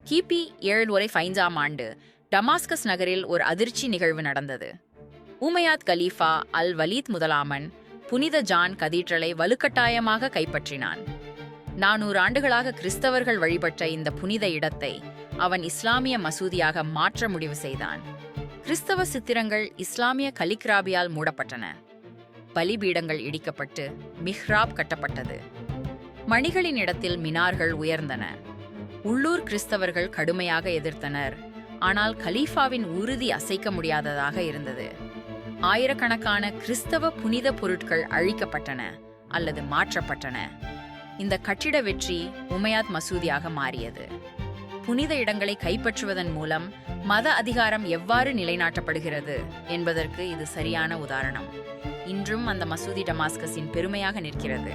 கிபி 705ஆம் ஆண்டு டமாஸ்கஸ் நகரில் ஒரு அதிர்ச்சி நிகழ்வு நடந்தது. உமையாத் கலீஃபா அல் வலீத் முதலாமன் புனித ஜான் கதீட்ரலை வலுக்கட்டாயமாக கைப்பற்றினான். 400 ஆண்டுகளாக கிறிஸ்தவர்கள் வழிபட்ட இந்த புனித இடத்தை அவன் இஸ்லாமிய மசூதியாக மாற்ற முடிவு செய்தான். கிறிஸ்தவ சித்திரங்கள் இஸ்லாமிய கலிக்ராபியால் மூடப்பட்டன. பலிபீடங்கள் இடிக்கப்பட்டு மிஹ்ராப் கட்டப்பட்டது. மணிகளின் இடத்தில் மினார்கள் உயர்ந்தன. உள்ளூர் கிறிஸ்தவர்கள் கடுமையாக எதிர்த்தனர். ஆனால் கலீஃபாவின் உறுதி அசைக்க முடியாததாக இருந்தது. ஆயிரக்கணக்கான கிறிஸ்தவ புனித பொருட்கள் அழிக்கப்பட்டன அல்லது மாற்றப்பட்டன. இந்த கட்டிட வெற்றி உமையாத் மசூதியாக மாறியது. புனித இடங்களை கைப்பற்றுவதன் மூலம் மத அதிகாரம் எவ்வாறு நிலைநாட்டப்படுகிறது என்பதற்கு இது சரியான உதாரணம். இன்றும் அந்த மசூதி டமாஸ்கஸின் பெருமையாக நிற்கிறது.